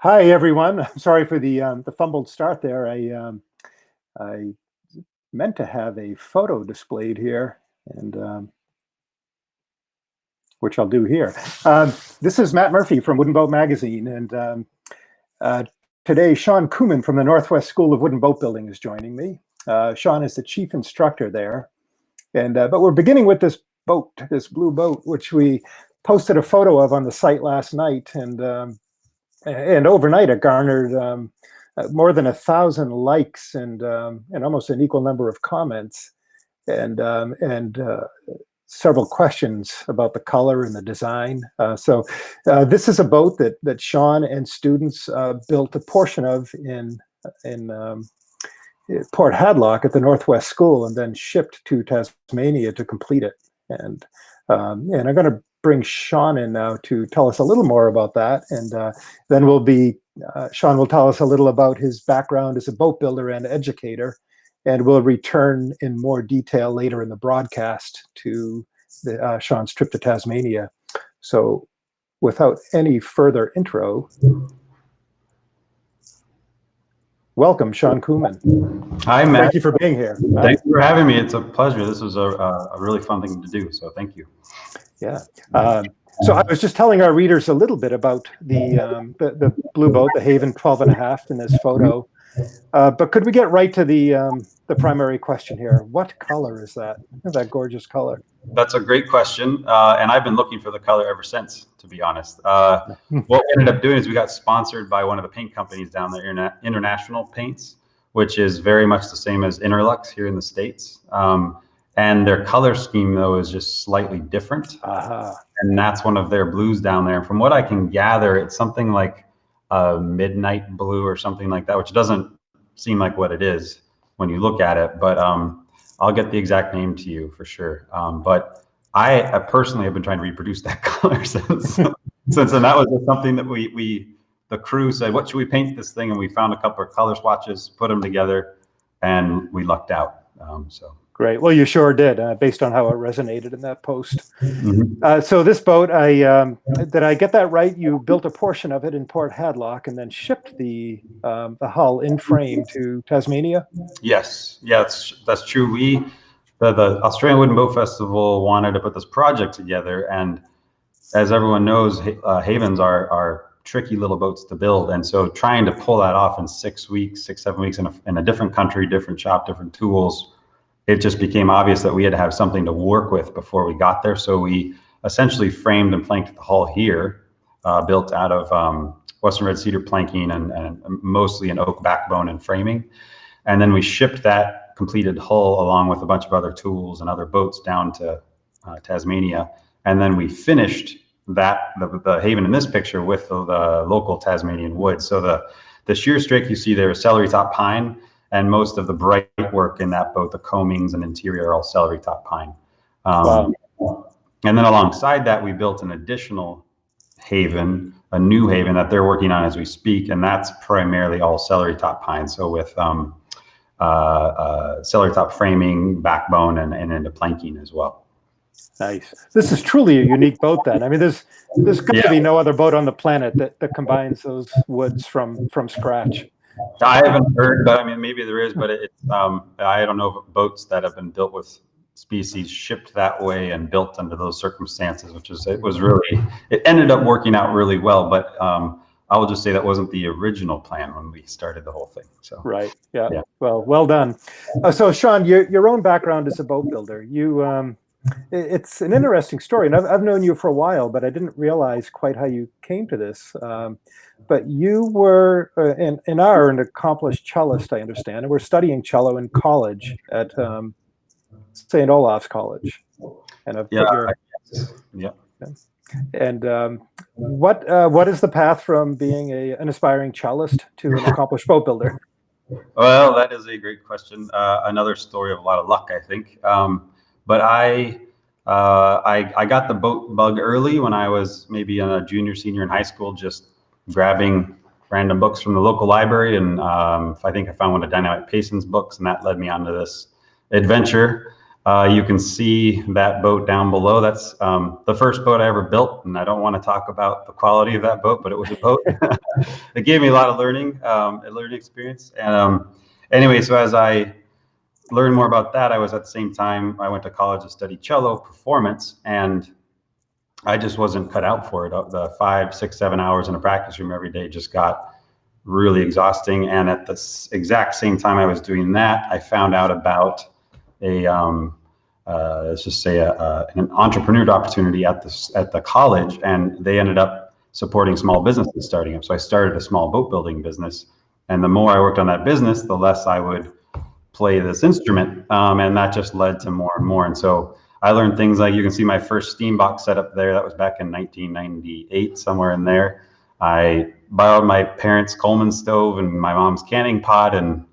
Hi, everyone. I'm sorry for the fumbled start there. I meant to have a photo displayed here, and which I'll do here. This is Matt Murphy from WoodenBoat magazine, and uh, today Sean Koomen from the Northwest School of Wooden Boat Building is joining me. Sean is the chief instructor there, and but we're beginning with this boat, this blue boat, which we posted a photo of on the site last night, and overnight it garnered more than 1,000 likes and almost an equal number of comments, and several questions about the color and the design. So this is a boat that Sean and students built a portion of in Port Hadlock at the Northwest School, and then shipped to Tasmania to complete it. And I'm going to bring Sean in now to tell us a little more about that, and then Sean will tell us a little about his background as a boat builder and educator, and we'll return in more detail later in the broadcast to Sean's trip to Tasmania. So without any further intro, welcome, Sean Koomen. Hi, Matt. Thank you for being here. Thanks for having me. It's a pleasure. This was a really fun thing to do, so thank you. Yeah. So I was just telling our readers a little bit about the blue boat, the Haven 12.5 in this photo. But could we get right to the primary question here? What color is that? That gorgeous color. That's a great question, and I've been looking for the color ever since, to be honest. What we ended up doing is we got sponsored by one of the paint companies down there, International Paints, which is very much the same as Interlux here in the States. And their color scheme, though, is just slightly different. And that's one of their blues down there. From what I can gather, it's something like a midnight blue or something like that, which doesn't seem like what it is when you look at it. But I'll get the exact name to you for sure. But I personally have been trying to reproduce that color since, and that was something that the crew said, what should we paint this thing? And we found a couple of color swatches, put them together, and we lucked out. Great. Well, you sure did, based on how it resonated in that post. So this boat, did I get that right? You built a portion of it in Port Hadlock and then shipped the hull in frame to Tasmania? Yes. Yeah, that's true. The Australian Wooden Boat Festival wanted to put this project together, and as everyone knows, Havens are tricky little boats to build, and so trying to pull that off in 6 weeks, 7 weeks in a different country, different shop, different tools, it just became obvious that we had to have something to work with before we got there. So we essentially framed and planked the hull here, built out of Western red cedar planking and mostly an oak backbone and framing. And then we shipped that completed hull along with a bunch of other tools and other boats down to Tasmania. And then we finished the Haven in this picture with the local Tasmanian wood. So the sheer strake you see there is celery top pine, and most of the bright work in that boat, the coamings and interior, are all celery top pine. Wow. And then alongside that, we built an additional Haven, a new Haven that they're working on as we speak, and that's primarily all celery top pine. So with celery top framing, backbone, and into planking as well. Nice. This is truly a unique boat then. I mean, there's got to be no other boat on the planet that combines those woods from scratch. I haven't heard, but I mean, maybe there is, but I don't know of boats that have been built with species shipped that way and built under those circumstances, it ended up working out really well. But I will just say that wasn't the original plan when we started the whole thing. So right. Yeah. Well done. So Sean, your own background as a boat builder, it's an interesting story, and I've known you for a while, but I didn't realize quite how you came to this. But you were are an accomplished cellist, I understand, and we're studying cello in college at St. Olaf's College. And I've And what is the path from being an aspiring cellist to an accomplished boat builder? Well, that is a great question. Another story of a lot of luck, I think. But I got the boat bug early when I was maybe a junior, senior in high school, just grabbing random books from the local library. And I think I found one of Dynamite Payson's books, and that led me onto this adventure. You can see that boat down below. That's the first boat I ever built, and I don't want to talk about the quality of that boat, but it was a boat. It gave me a lot of learning, a learning experience. And anyway, so as I learned more about that, I was at the same time, I went to college to study cello performance, and I just wasn't cut out for it. The 5, 6, 7 hours in a practice room every day just got really exhausting. And at the exact same time I was doing that, I found out about let's just say an entrepreneur opportunity at the college, and they ended up supporting small businesses starting up. So I started a small boat building business, and the more I worked on that business, the less I would play this instrument, and that just led to more and more. And so I learned things like, you can see my first steam box set up there. That was back in 1998, somewhere in there. I borrowed my parents' Coleman stove and my mom's canning pot, and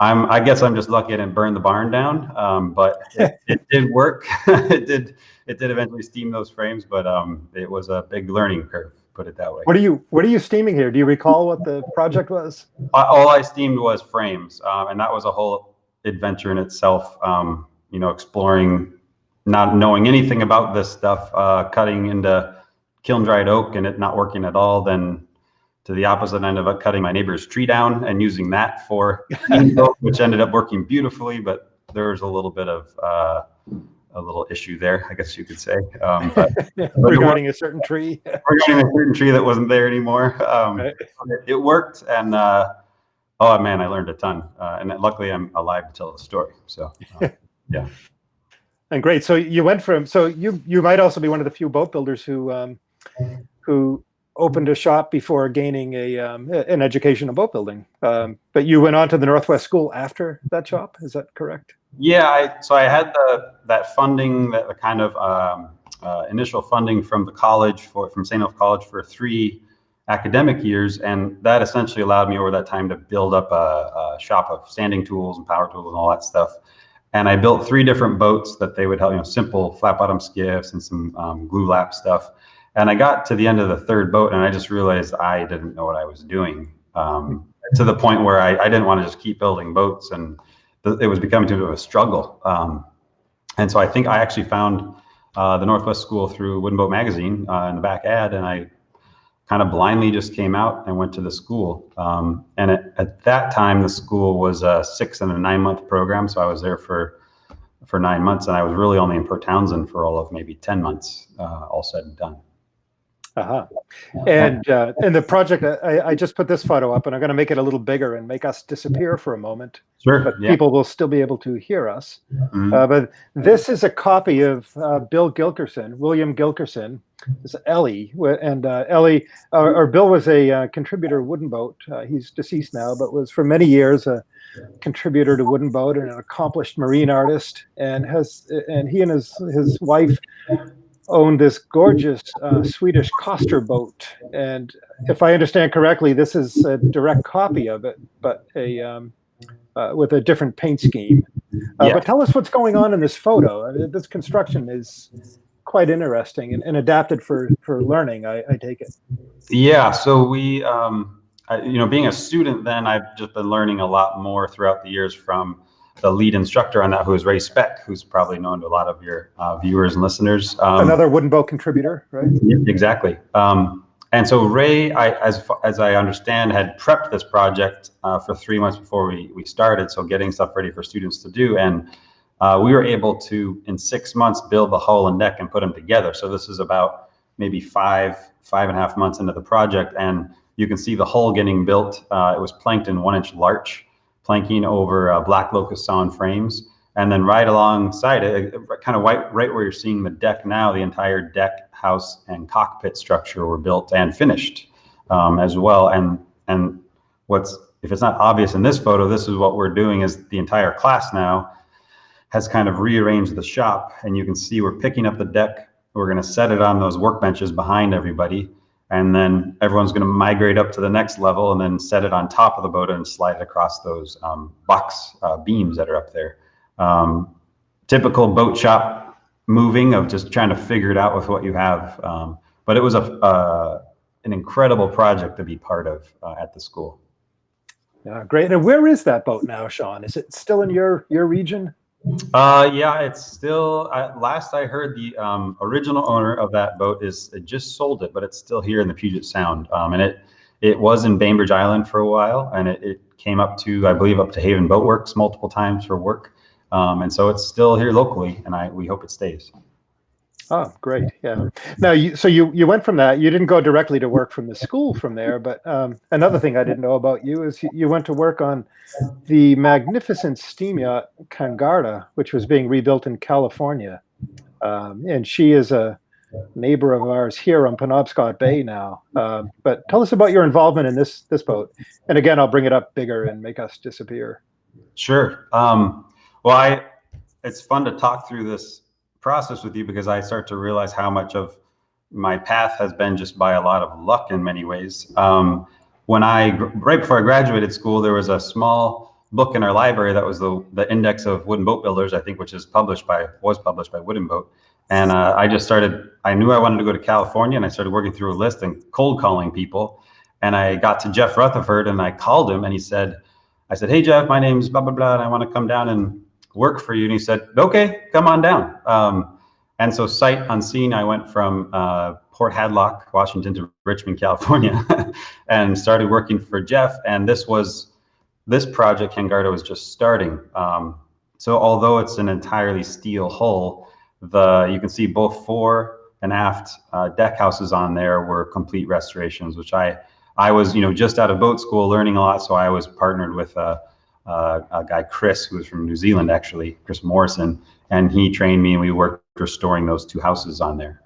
I guess I'm just lucky I didn't burn the barn down, but it did work. It did eventually steam those frames, but it was a big learning curve, put it that way. What are you steaming here? Do you recall what the project was? All I steamed was frames, and that was a whole adventure in itself. You know, exploring, not knowing anything about this stuff, cutting into kiln dried oak and it not working at all, then to the opposite end of it, cutting my neighbor's tree down and using that for which ended up working beautifully, but there was a little bit of a little issue there, I guess you could say. Regarding a certain tree. Regarding a certain tree that wasn't there anymore. Right. It worked, and oh man, I learned a ton. And luckily I'm alive to tell the story. So yeah. And great. So you went from, so you might also be one of the few boat builders who opened a shop before gaining an education in boat building. But you went on to the Northwest School after that shop. Is that correct? Yeah. So I had that funding, that kind of initial funding from the college, from St. Olaf College, for 3 academic years, and that essentially allowed me over that time to build up a shop of sanding tools and power tools and all that stuff. And I built 3 different boats that they would help, simple flat bottom skiffs and some glue lap stuff. And I got to the end of the 3rd boat, and I just realized I didn't know what I was doing, to the point where I didn't want to just keep building boats, and it was becoming too much of a struggle. And so I think I actually found the Northwest School through WoodenBoat magazine in the back ad, and I kind of blindly just came out and went to the school. And at that time, the school was a 6 and a 9 month program. So I was there for 9 months, and I was really only in Port Townsend for all of maybe 10 months, all said and done. And the project, I just put this photo up, and I'm going to make it a little bigger and make us disappear for a moment. Sure. But people will still be able to hear us. Mm-hmm. But this is a copy of William Gilkerson. This is Ellie, and Ellie, or Bill, was a contributor to WoodenBoat. He's deceased now, but was for many years a contributor to WoodenBoat and an accomplished marine artist. And he and his wife owned this gorgeous Swedish coster boat. And if I understand correctly, this is a direct copy of it, but with a different paint scheme. But tell us what's going on in this photo. I mean, this construction is quite interesting and adapted for learning, I take it. Yeah, so we, being a student then, I've just been learning a lot more throughout the years from the lead instructor on that, who is Ray Speck, who's probably known to a lot of your viewers and listeners. Another WoodenBoat contributor, right? Exactly. And so Ray, as I understand, had prepped this project for 3 months before we started, so getting stuff ready for students to do. And we were able to, in 6 months, build the hull and deck and put them together. So this is about maybe 5.5 months into the project, and you can see the hull getting built. It was planked in 1-inch larch planking over black locust sawn frames, and then right alongside it, kind of right where you're seeing the deck now, the entire deck, house, and cockpit structure were built and finished as well. And if it's not obvious in this photo, this is what we're doing. Is the entire class now has kind of rearranged the shop, and you can see we're picking up the deck. We're going to set it on those workbenches behind everybody, and then everyone's going to migrate up to the next level and then set it on top of the boat and slide it across those box beams that are up there. Typical boat shop moving of just trying to figure it out with what you have. But it was an incredible project to be part of at the school. Yeah, great. And where is that boat now, Sean? Is it still in your region? Yeah, it's still, last I heard, the original owner of that boat just sold it, but it's still here in the Puget Sound. And it was in Bainbridge Island for a while, and it came up to, I believe, up to Haven Boat Works multiple times for work. And so it's still here locally, and we hope it stays. Oh, great. Yeah. Now, you went from that. You didn't go directly to work from the school from there, but another thing I didn't know about you is you went to work on the magnificent steam yacht Kangarda, which was being rebuilt in California. And she is a neighbor of ours here on Penobscot Bay now. But tell us about your involvement in this boat. And again, I'll bring it up bigger and make us disappear. Sure. Well, it's fun to talk through this process with you, because I start to realize how much of my path has been just by a lot of luck in many ways. Right before I graduated school, there was a small book in our library that was the index of wooden boat builders, I think, which was published by WoodenBoat. And I knew I wanted to go to California, and I started working through a list and cold calling people. And I got to Jeff Rutherford, and I called him, and I said, "Hey, Jeff, my name's blah, blah, blah, and I want to come down and work for you." And he said, "Okay, come on down." And so sight unseen, I went from Port Hadlock, Washington, to Richmond, California, and started working for Jeff. And this project, Kangarda, was just starting. So although it's an entirely steel hull, you can see both fore and aft deck houses on there were complete restorations, which I was, just out of boat school learning a lot. So I was partnered with a guy, Chris, who was from New Zealand, actually, Chris Morrison, and he trained me, and we worked restoring those two houses on there.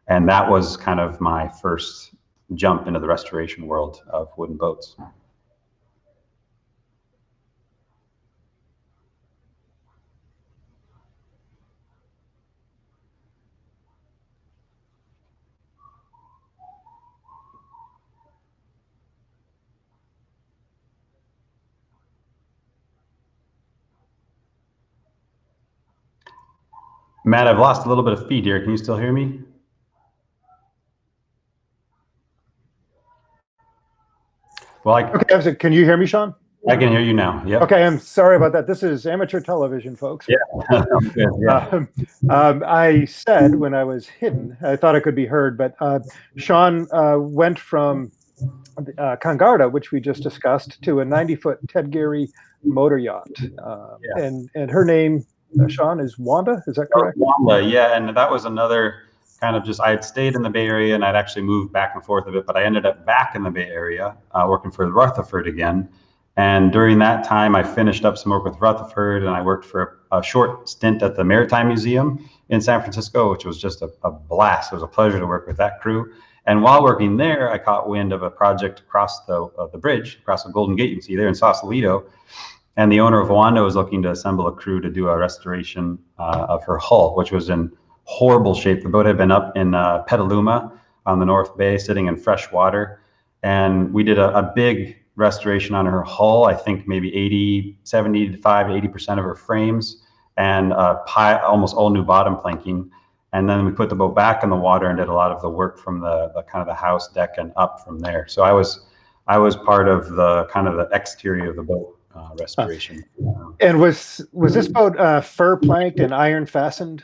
And that was kind of my first jump into the restoration world of wooden boats. Matt, I've lost a little bit of feed here. Can you still hear me? Well, Okay, can you hear me, Sean? I can hear you now. Yeah. Okay, I'm sorry about that. This is amateur television, folks. Yeah. Good, yeah. I said when I was hidden, I thought I could be heard, but Sean went from Kangarda, which we just discussed, to a 90-foot Ted Geary motor yacht. And her name, Sean, is Wanda. Is that correct? Wanda, yeah. And that was another kind of I had stayed in the Bay Area, and I'd actually moved back and forth a bit, but I ended up back in the Bay Area working for Rutherford again. And during that time, I finished up some work with Rutherford, and I worked for a short stint at the Maritime Museum in San Francisco, which was just a blast. It was a pleasure to work with that crew. And while working there, I caught wind of a project across the bridge, across the Golden Gate, you can see there in Sausalito. And the owner of Wanda was looking to assemble a crew to do a restoration of her hull, which was in horrible shape. The boat had been up in Petaluma on the North Bay, sitting in fresh water. And we did a big restoration on her hull. I think maybe 80% of her frames, and almost all new bottom planking. And then we put the boat back in the water and did a lot of the work from the kind of the house deck and up from there. So I was part of the kind of the exterior of the boat restoration. And was this boat fur planked and iron fastened,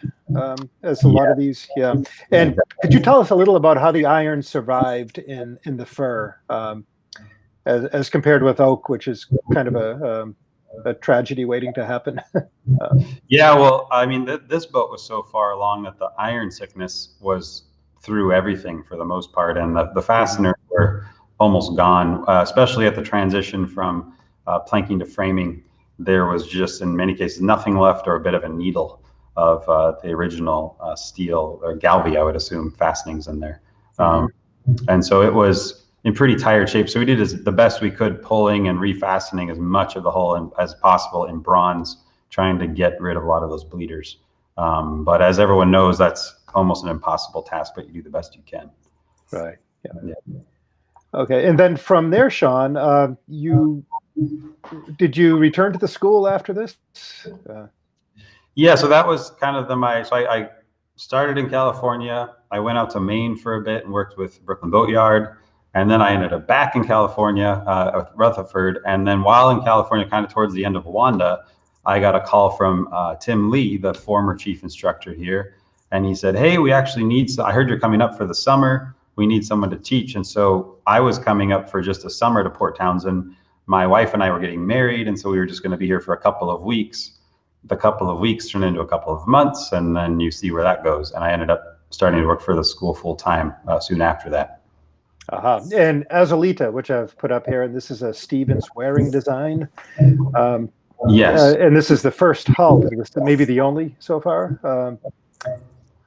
as a lot of these? Yeah. And could you tell us a little about how the iron survived in the fur, as compared with oak, which is kind of a tragedy waiting to happen? Yeah, well, I mean, this boat was so far along that the iron sickness was through everything for the most part, and the fasteners were almost gone, especially at the transition from planking to framing. There was just, in many cases, nothing left, or a bit of a needle of the original steel or galvy, I would assume, fastenings in there. And so it was in pretty tired shape. So we did the best we could, pulling and refastening as much of the hull as possible in bronze, trying to get rid of a lot of those bleeders. But as everyone knows, that's almost an impossible task, but you do the best you can. Right. Yeah. Okay. And then from there, Sean, did you return to the school after this? Yeah. So that was kind of so I started in California. I went out to Maine for a bit and worked with Brooklyn Boatyard. And then I ended up back in California with Rutherford. And then while in California, kind of towards the end of Wanda, I got a call from Tim Lee, the former chief instructor here. And he said, hey, we actually need, I heard you're coming up for the summer. We need someone to teach. And so I was coming up for just a summer to Port Townsend. My wife and I were getting married. And so we were just going to be here for a couple of weeks. The couple of weeks turned into a couple of months. And then you see where that goes. And I ended up starting to work for the school full time soon after that. And Azalita, which I've put up here, and this is a Stevens Waring design. Yes. And this is the first hull, maybe the only so far.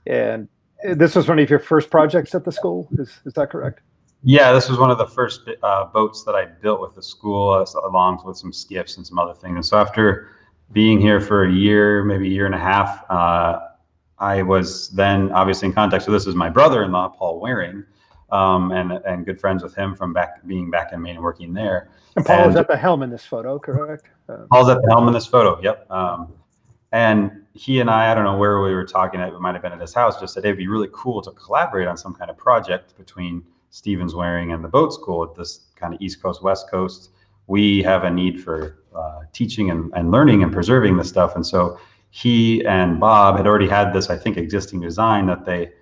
And this was one of your first projects at the school, is that correct? Yeah, this was one of the first boats that I built with the school, along with some skiffs and some other things. And so after being here for a year, maybe a year and a half, I was then obviously in contact. So this is my brother-in-law, Paul Waring, and good friends with him from being back in Maine and working there. And Paul is at the helm in this photo, correct? Paul's at the helm in this photo, yep. And he and I don't know where we were talking, it might have been at his house, just said it'd be really cool to collaborate on some kind of project between Stevens Waring and the boat school at this kind of East Coast, West Coast. We have a need for teaching and learning and preserving this stuff. And so he and Bob had already had this, I think, existing design that they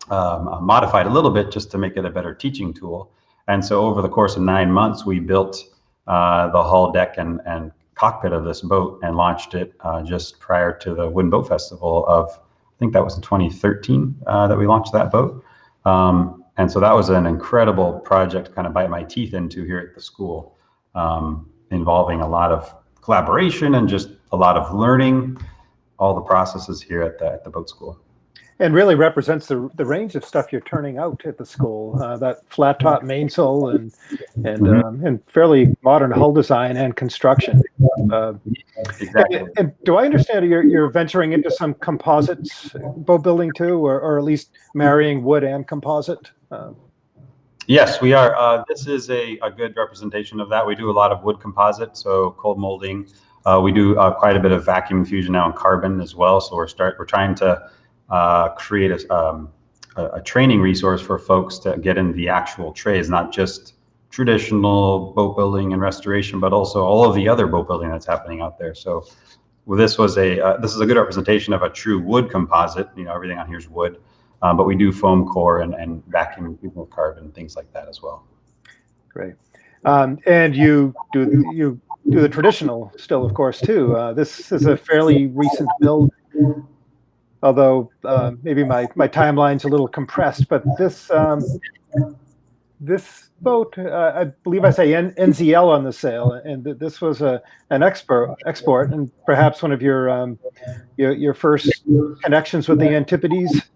modified a little bit just to make it a better teaching tool. And so over the course of 9 months, we built the hull, deck, and cockpit of this boat and launched it just prior to the Wooden Boat Festival of, I think that was in 2013 that we launched that boat. And so that was an incredible project to kind of bite my teeth into here at the school, involving a lot of collaboration and just a lot of learning all the processes here at the boat school. And really represents the range of stuff you're turning out at the school. That flat top mainsail and fairly modern hull design and construction. Exactly. And do I understand you're venturing into some composites boat building too, or at least marrying wood and composite? Yes, we are. This is a good representation of that. We do a lot of wood composite, so cold molding. We do quite a bit of vacuum infusion now in carbon as well. So we're trying to create a training resource for folks to get into the actual trades, not just traditional boat building and restoration, but also all of the other boat building that's happening out there. So this is a good representation of a true wood composite. You know, everything on here is wood, but we do foam core and vacuum infusion with carbon, things like that as well. Great. And you do the traditional still, of course, too. This is a fairly recent build. Although maybe my timeline's a little compressed, but this boat, I believe I say NZL on the sail, and this was an export, and perhaps one of your first connections with the Antipodes.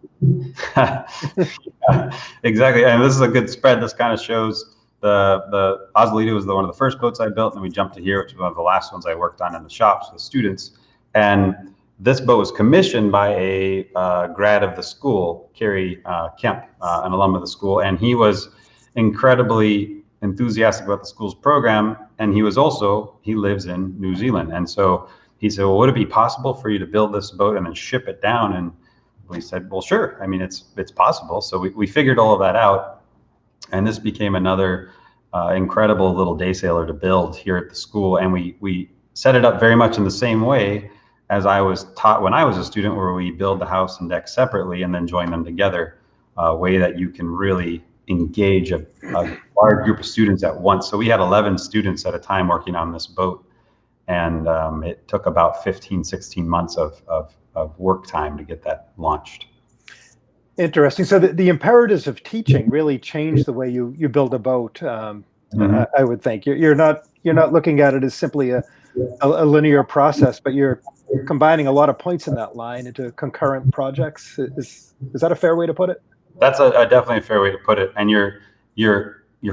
Exactly, and this is a good spread. This kind of shows the Azalita was one of the first boats I built, and then we jumped to here, which was one of the last ones I worked on in the shops with students, and this boat was commissioned by a grad of the school, Kerry Kemp, an alum of the school, and he was incredibly enthusiastic about the school's program, and he lives in New Zealand, and so he said, well, would it be possible for you to build this boat and then ship it down? And we said, well, sure. I mean, it's possible. So we figured all of that out, and this became another incredible little day sailor to build here at the school, and we set it up very much in the same way as I was taught when I was a student, where we build the house and deck separately and then join them together, a way that you can really engage a large group of students at once. So we had 11 students at a time working on this boat, and it took about 15, 16 months of work time to get that launched. Interesting. So the imperatives of teaching really changed the way you build a boat. I would think you're not looking at it as simply a linear process, but you're combining a lot of points in that line into concurrent projects. Is that a fair way to put it? That's definitely a fair way to put it. And your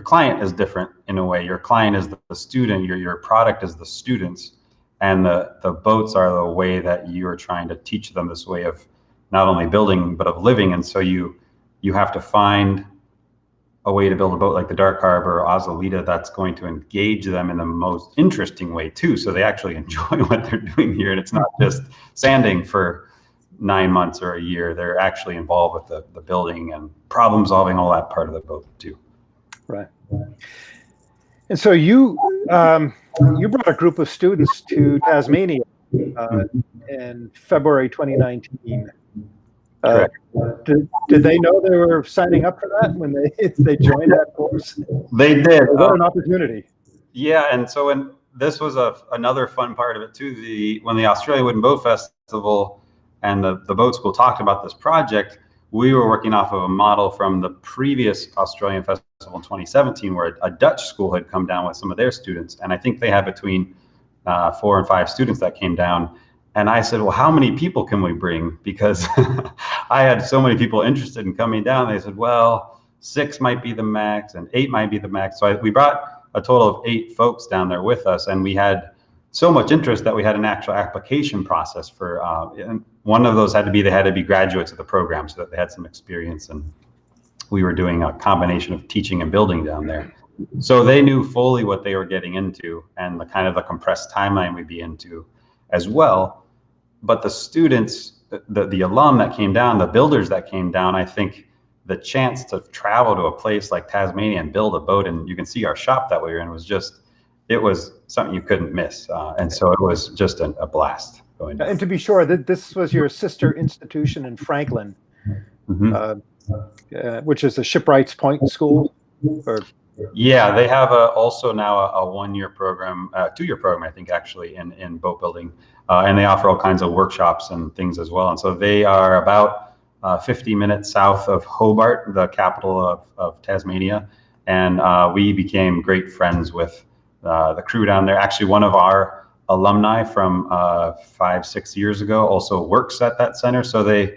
client is different in a way. Your client is the student. Your product is the students, and the boats are the way that you are trying to teach them this way of not only building but of living. And so you have to find a way to build a boat like the Dark Harbor or Azalita that's going to engage them in the most interesting way too, so they actually enjoy what they're doing here, and it's not just sanding for 9 months or a year. They're actually involved with the building and problem solving, all that part of the boat too. Right. And so you you brought a group of students to Tasmania in February 2019. Correct. Did they know they were signing up for that when they joined that course? They did. What an opportunity! Yeah, and so when this was another fun part of it too. When the Australian Wooden Boat Festival and the boat school talked about this project, we were working off of a model from the previous Australian Festival in 2017, where a Dutch school had come down with some of their students, and I think they had between 4 and 5 students that came down. And I said, well, how many people can we bring? Because I had so many people interested in coming down. They said, well, 6 might be the max and 8 might be the max. So we brought a total of 8 folks down there with us, and we had so much interest that we had an actual application process for, and one of those had to be, they had to be graduates of the program so that they had some experience, and we were doing a combination of teaching and building down there. So they knew fully what they were getting into and the kind of the compressed timeline we'd be into as well. But the students, the alum that came down, the builders that came down, I think the chance to travel to a place like Tasmania and build a boat, and you can see our shop that we were in, it was something you couldn't miss. And so it was just a blast going down. And to be sure, this was your sister institution in Franklin, which is the Shipwrights Point School? Yeah, they have also now a 1-year program, 2-year program, I think, actually, in boat building. And they offer all kinds of workshops and things as well. And so they are about 50 minutes south of Hobart, the capital of Tasmania. And we became great friends with the crew down there. Actually, one of our alumni from 5-6 years ago also works at that center. So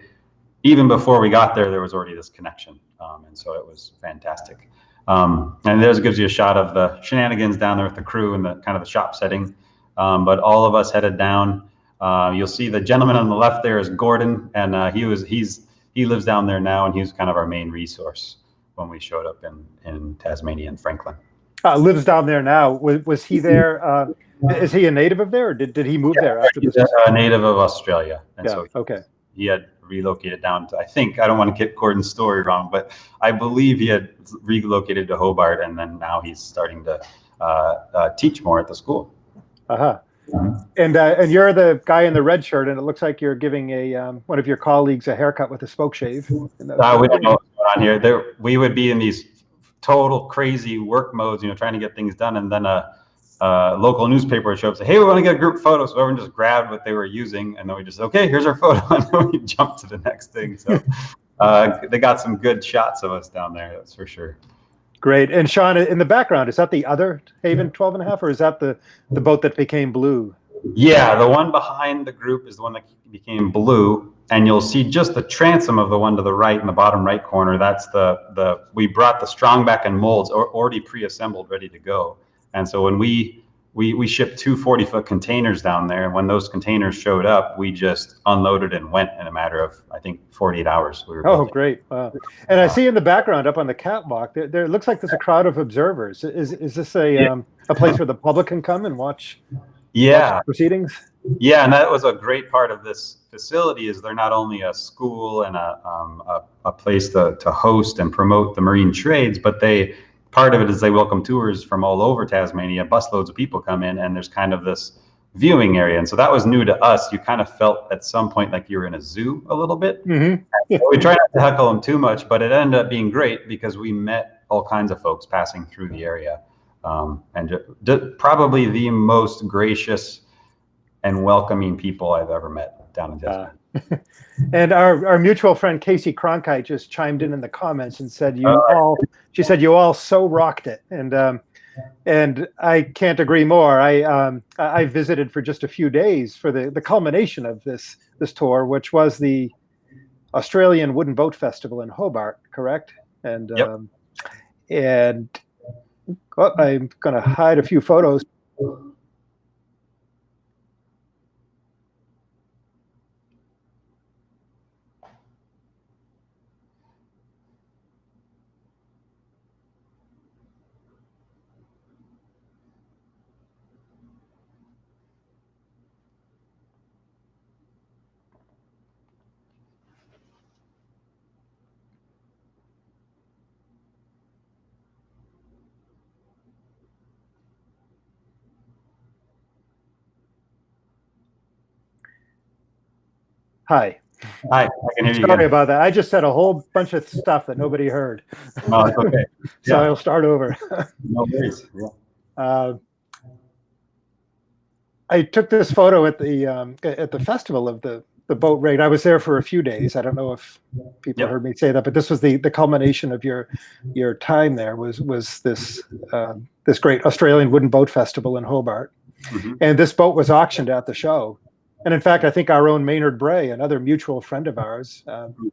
even before we got there was already this connection. And so it was fantastic. And this gives you a shot of the shenanigans down there with the crew and the kind of the shop setting. But all of us headed down. You'll see the gentleman on the left there is Gordon, and he lives down there now, and he was kind of our main resource when we showed up in Tasmania and Franklin. Lives down there now. Was he there? Is he a native of there, or did he move there after this? He's a native of Australia, and so he had relocated down to, I think, I don't want to get Gordon's story wrong, but I believe he had relocated to Hobart, and then now he's starting to teach more at the school. And you're the guy in the red shirt, and it looks like you're giving one of your colleagues a haircut with a spoke shave. We don't know what's going on here. We would be in these total crazy work modes, trying to get things done, and then a local newspaper would show up and say, hey, we want to get a group photo. So everyone just grabbed what they were using, and then we just, okay, here's our photo, and then we jumped to the next thing. So they got some good shots of us down there, that's for sure. Great. And Sean, in the background, is that the other Haven 12.5, or is that the boat that became blue? Yeah, the one behind the group is the one that became blue, and you'll see just the transom of the one to the right in the bottom right corner. That's we brought the strongback and molds already pre-assembled, ready to go. And so when we shipped 2 40-foot containers down there, and when those containers showed up, we just unloaded and went in a matter of, I think, 48 hours. We were building. Great. Wow. And I see in the background up on the catwalk, there looks like there's a crowd of observers. Is this a place where the public can come and watch proceedings? Yeah, and that was a great part of this facility, is they're not only a school and a place to host and promote the marine trades, but part of it is they welcome tours from all over Tasmania. Busloads of people come in, and there's kind of this viewing area. And so that was new to us. You kind of felt at some point like you were in a zoo a little bit. We tried not to heckle them too much, but it ended up being great because we met all kinds of folks passing through the area. And probably the most gracious and welcoming people I've ever met down in Tasmania. And our mutual friend Casey Cronkite just chimed in the comments and said you all so rocked it, and I can't agree more. I visited for just a few days for the culmination of this tour, which was the Australian Wooden Boat Festival in Hobart, correct? And I'm going to hide a few photos. Hi. Hi, I can hear you Sorry again. about that. I just said a whole bunch of stuff that nobody heard. No, it's okay. So Yeah. I'll start over. No worries. Yeah. I took this photo at the festival of the boat raid. I was there for a few days. I don't know if people Yep. heard me say that, but this was the culmination of your time there. Was this this great Australian Wooden Boat Festival in Hobart, and this boat was auctioned at the show. And in fact, I think our own Maynard Bray, another mutual friend of ours,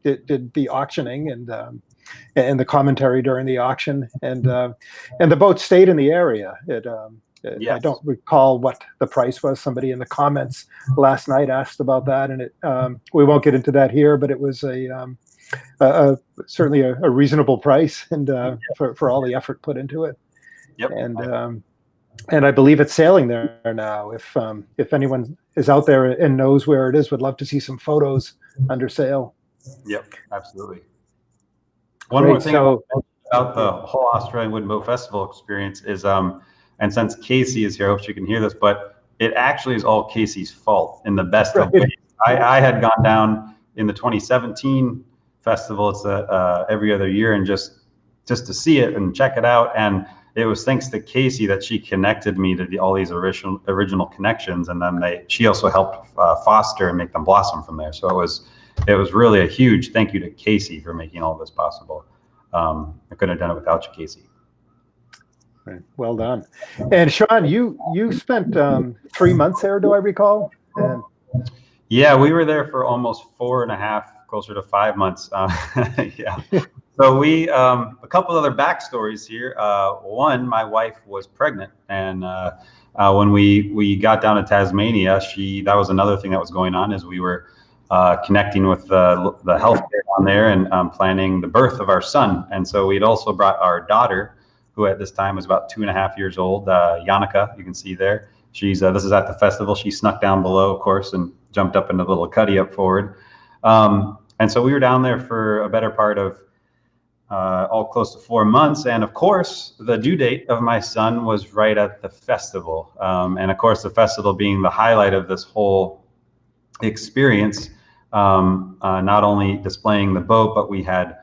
did the auctioning and the commentary during the auction, and the boat stayed in the area. Yes. I don't recall what the price was. Somebody in the comments last night asked about that, and we won't get into that here, but it was certainly a reasonable price, and for all the effort put into it. Yep. And I believe it's sailing there now. If anyone is out there and knows where it is, would love to see some photos under sail. Yep, absolutely. One more thing about the whole Australian Wooden Boat Festival experience is, and since Casey is here, I hope she can hear this, but it actually is all Casey's fault in the best of ways. I had gone down in the 2017 festival. It's every other year, and just to see it and check it out. And it was thanks to Casey that she connected me to all these original connections, and then she also helped foster and make them blossom from there. So it was really a huge thank you to Casey for making all this possible. I couldn't have done it without you, Casey. Right. Well done. And Sean, you spent 3 months there, do I recall? And yeah, we were there for almost 4.5, closer to 5 months. Yeah. So we, a couple other backstories here. One, my wife was pregnant, and when we got down to Tasmania, that was another thing that was going on, is we were connecting with the healthcare down there and planning the birth of our son. And so we'd also brought our daughter, who at this time was about 2.5 years old, Yannicka, you can see there. She's this is at the festival. She snuck down below, of course, and jumped up into the little cuddy up forward. And so we were down there for a better part of all close to 4 months. And of course, the due date of my son was right at the festival. And of course, the festival being the highlight of this whole experience, not only displaying the boat, but we had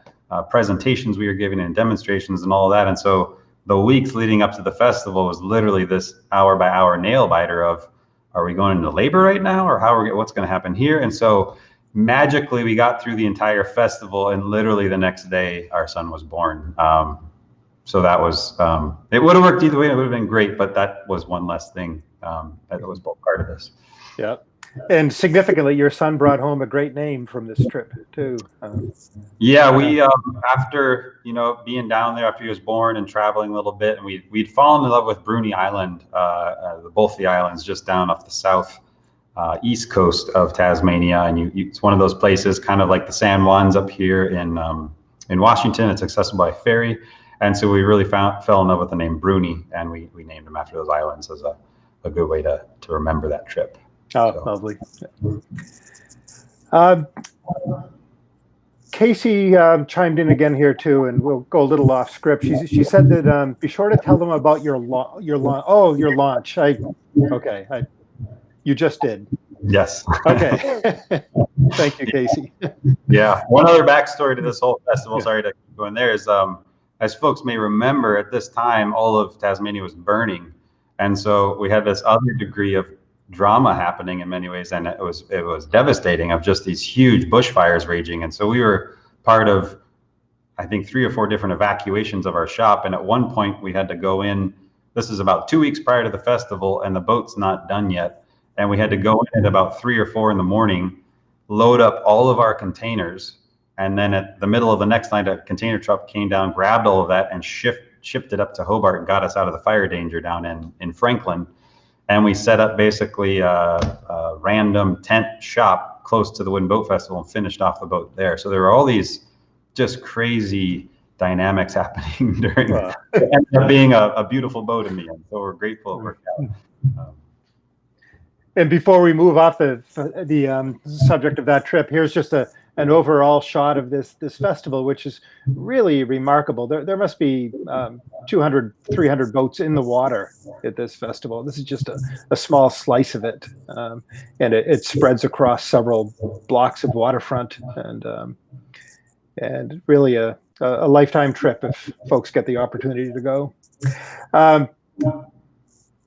presentations we were giving and demonstrations and all of that. And so the weeks leading up to the festival was literally this hour by hour nail biter of, are we going into labor right now, or what's going to happen here? And so magically we got through the entire festival, and literally the next day our son was born. So that was, it would have worked either way. It would have been great, but that was one less thing that was both part of this. Yeah. And significantly, your son brought home a great name from this trip too. Yeah, we after being down there after he was born and traveling a little bit, and we'd fallen in love with Bruny Island, both the islands just down off the south east coast of Tasmania, and it's one of those places, kind of like the San Juans up here in Washington. It's accessible by ferry, and so we really fell in love with the name Bruny, and we named him after those islands as a good way to remember that trip. Oh, so. Lovely. Casey chimed in again here too, and we'll go a little off script. She said that be sure to tell them about your launch. You just did. Yes. Okay. Thank you, Casey. Yeah. One other backstory to this whole festival, sorry to go in there, is as folks may remember, at this time all of Tasmania was burning, and so we had this other degree of drama happening in many ways, and it was devastating, of just these huge bushfires raging. And so we were part of, I think, 3 or 4 different evacuations of our shop, and at one point we had to go in. This is about 2 weeks prior to the festival, and the boat's not done yet, and we had to go in at about 3 or 4 in the morning, load up all of our containers, and then at the middle of the next night a container truck came down, grabbed all of that, and shipped it up to Hobart and got us out of the fire danger down in Franklin. And we set up basically a random tent shop close to the Wooden Boat Festival and finished off the boat there. So there were all these just crazy dynamics happening during it ended up being a beautiful boat in the end. So we're grateful it worked out. And before we move off the subject of that trip, here's just a an overall shot of this festival, which is really remarkable. There must be 200, 300 boats in the water at this festival. This is just a small slice of it, and it spreads across several blocks of waterfront, and really a lifetime trip if folks get the opportunity to go.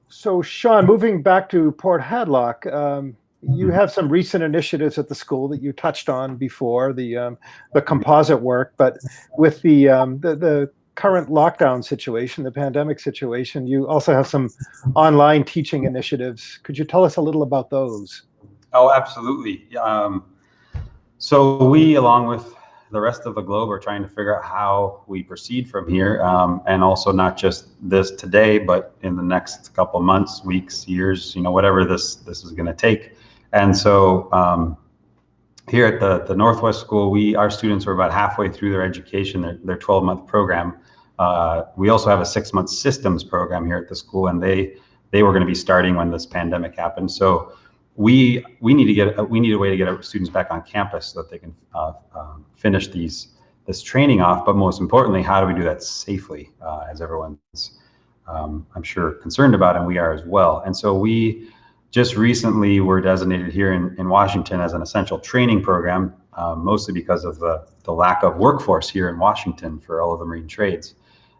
So Sean, moving back to Port Hadlock, you have some recent initiatives at the school that you touched on before, the composite work, but with the current lockdown situation, the pandemic situation, you also have some online teaching initiatives. Could you tell us a little about those? Oh, absolutely. So we, along with the rest of the globe, are trying to figure out how we proceed from here, and also not just this today, but in the next couple of months, weeks, years, whatever this is going to take. And so here at the Northwest School, our students are about halfway through their education, their 12-month program. We also have a 6-month systems program here at the school, and they were going to be starting when this pandemic happened. So we need a way to get our students back on campus so that they can finish this training off. But most importantly, how do we do that safely, as everyone's I'm sure concerned about, and we are as well. And so we just recently were designated here in Washington as an essential training program, mostly because of the lack of workforce here in Washington for all of the marine trades.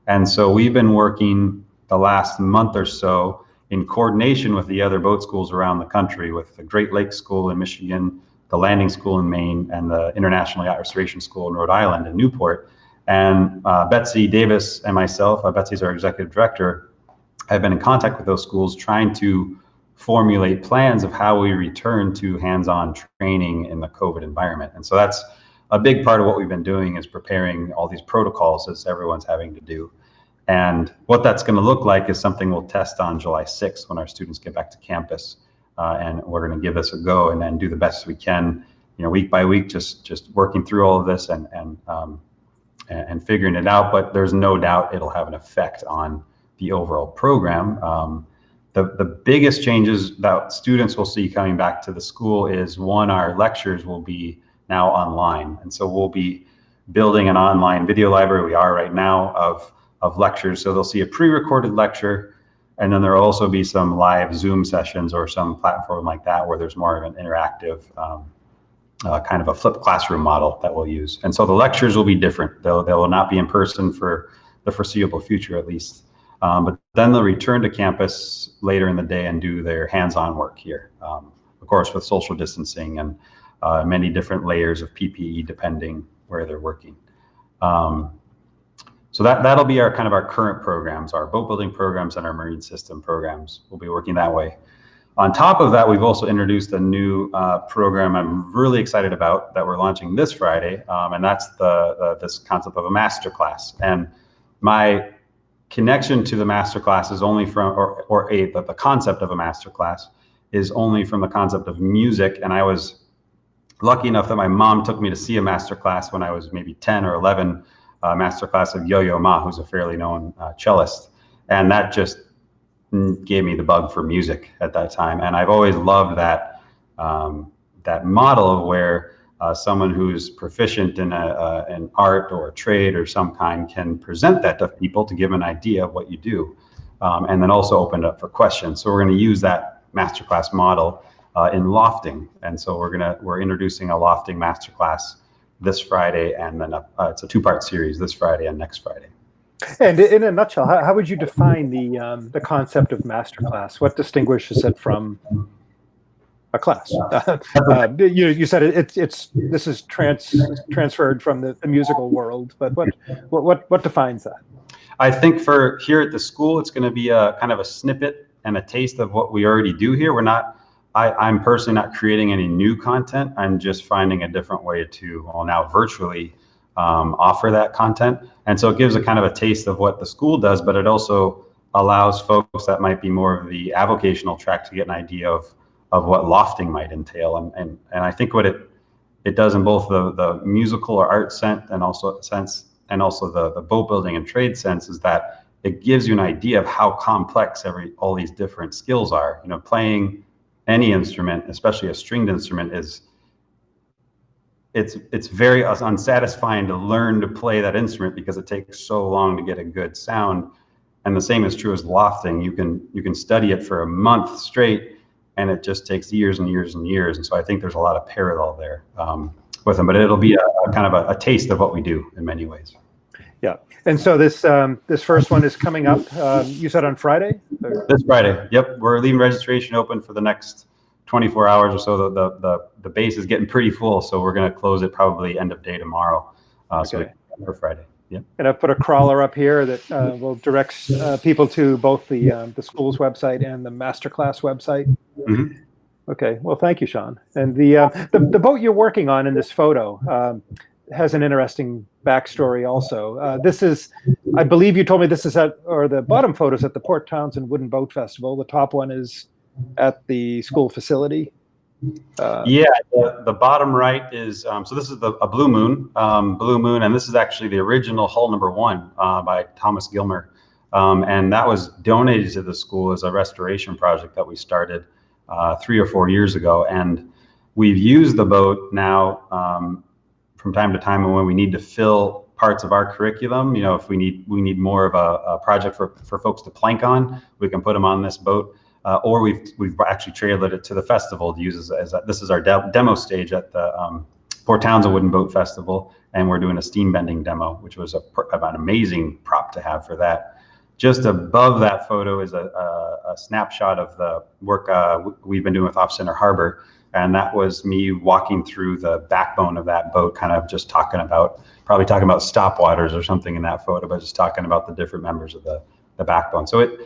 And so we've been working the last month or so in coordination with the other boat schools around the country, with the Great Lakes School in Michigan, the Landing School in Maine, and the International Yacht Restoration School in Rhode Island in Newport. And Betsy Davis and myself, Betsy's our executive director, have been in contact with those schools trying to formulate plans of how we return to hands-on training in the COVID environment. And so that's a big part of what we've been doing, is preparing all these protocols as everyone's having to do. And what that's going to look like is something we'll test on July 6th when our students get back to campus. And we're going to give this a go and then do the best we can, week by week, just working through all of this and figuring it out. But there's no doubt it'll have an effect on the overall program. The biggest changes that students will see coming back to the school is, one, our lectures will be now online. And so we'll be building an online video library, we are right now, of lectures. So they'll see a pre-recorded lecture, and then there'll also be some live Zoom sessions or some platform like that where there's more of an interactive kind of a flipped classroom model that we'll use. And so the lectures will be different. They will not be in person for the foreseeable future, at least. But then they'll return to campus later in the day and do their hands-on work here, of course, with social distancing and many different layers of PPE depending where they're working. So that'll be our current programs, our boat building programs and our marine system programs. We'll be working that way. On top of that, we've also introduced a new program I'm really excited about that we're launching this Friday, and that's this concept of a masterclass. And my connection to the masterclass is only from, the concept of a masterclass is only from the concept of music. And I was lucky enough that my mom took me to see a masterclass when I was maybe 10 or 11, masterclass of Yo-Yo Ma, who's a fairly known cellist. And that just gave me the bug for music at that time. And I've always loved that model where someone who's proficient in an art or a trade or some kind can present that to people to give an idea of what you do, and then also open it up for questions. So we're going to use that masterclass model in lofting. And so we're introducing a lofting masterclass this Friday, and then it's a 2-part series this Friday and next Friday. And in a nutshell, how would you define the concept of masterclass? What distinguishes it from a class? You said this is transferred from the musical world, but what defines that? I think for here at the school, it's going to be a kind of a snippet and a taste of what we already do here. I'm personally not creating any new content. I'm just finding a different way to, now virtually, offer that content. And so it gives a kind of a taste of what the school does, but it also allows folks that might be more of the avocational track to get an idea of what lofting might entail. And I think what it does in both the musical or art sense and also the boat building and trade sense is that it gives you an idea of how complex all these different skills are. Playing any instrument, especially a stringed instrument, it's very unsatisfying to learn to play that instrument because it takes so long to get a good sound. And the same is true as lofting. You can study it for a month straight, and it just takes years and years and years. And so I think there's a lot of parallel there with them. But it'll be a kind of a taste of what we do in many ways. Yeah. And so this first one is coming up. You said on Friday? This Friday. Yep. We're leaving registration open for the next 24 hours or so. The base is getting pretty full, so we're going to close it probably end of day tomorrow. So for Friday. Yep. And I've put a crawler up here that will direct people to both the school's website and the masterclass website. Mm-hmm. Okay. Well, thank you, Sean. And the boat you're working on in this photo has an interesting backstory also. This is, I believe you told me this is the bottom photo is at the Port Townsend Wooden Boat Festival. The top one is at the school facility. Yeah, the bottom right is, so this is a Blue Moon, and this is actually the original hull #1 by Thomas Gilmer. And that was donated to the school as a restoration project that we started 3 or 4 years ago. And we've used the boat now from time to time, and when we need to fill parts of our curriculum, if we need more of a project for folks to plank on, we can put them on this boat. Or we've actually trailered it to the festival to use as this is our demo stage at the Port Townsend Wooden Boat Festival, and we're doing a steam bending demo, which was an amazing prop to have for that. Just above that photo is a snapshot of the work we've been doing with Off Center Harbor, and that was me walking through the backbone of that boat, kind of just probably talking about stop waters or something in that photo, but just talking about the different members of the backbone. So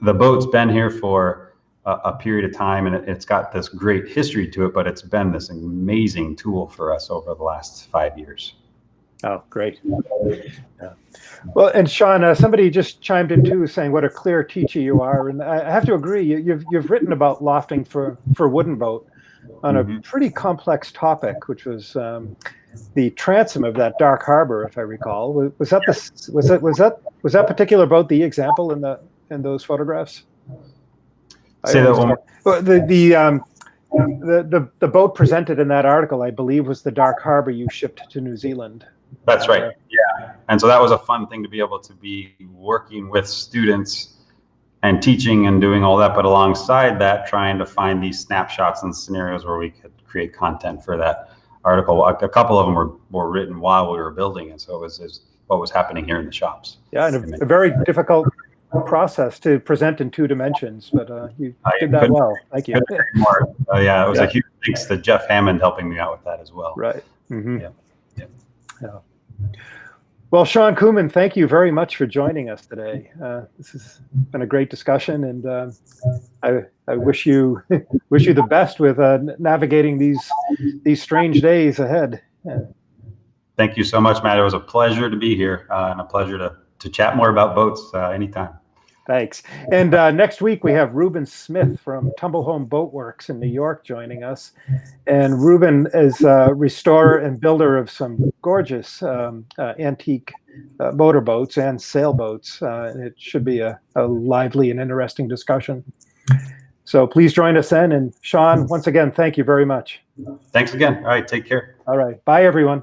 the boat's been here for a period of time, and it's got this great history to it, but it's been this amazing tool for us over the last 5 years. Oh, great. Yeah. Well, and Sean, somebody just chimed in too, saying what a clear teacher you are. And I have to agree, you've written about lofting for WoodenBoat on a pretty complex topic, which was the transom of that dark harbor, if I recall. Was that particular boat the example in those photographs? Say that one more. The boat presented in that article, I believe, was the dark harbor you shipped to New Zealand. That's right. Yeah. And so that was a fun thing to be able to be working with students and teaching and doing all that, but alongside that, trying to find these snapshots and scenarios where we could create content for that article. A couple of them were written while we were building it, so it was what was happening here in the shops. Yeah, and a very difficult process to present in 2 dimensions, but you did that well. Thank you. Yeah, it was a huge thanks to Jeff Hammond helping me out with that as well. Right. Mm-hmm. Yeah. Well, Sean Koomen, thank you very much for joining us today. This has been a great discussion, and I wish you the best with navigating these strange days ahead. Thank you so much, Matt. It was a pleasure to be here and a pleasure to chat more about boats anytime. Thanks. And next week we have Ruben Smith from Tumble Home Boat Works in New York joining us. And Ruben is a restorer and builder of some gorgeous antique motorboats and sailboats. It should be a lively and interesting discussion. So please join us then. And Sean, once again, thank you very much. Thanks again. All right, take care. All right. Bye, everyone.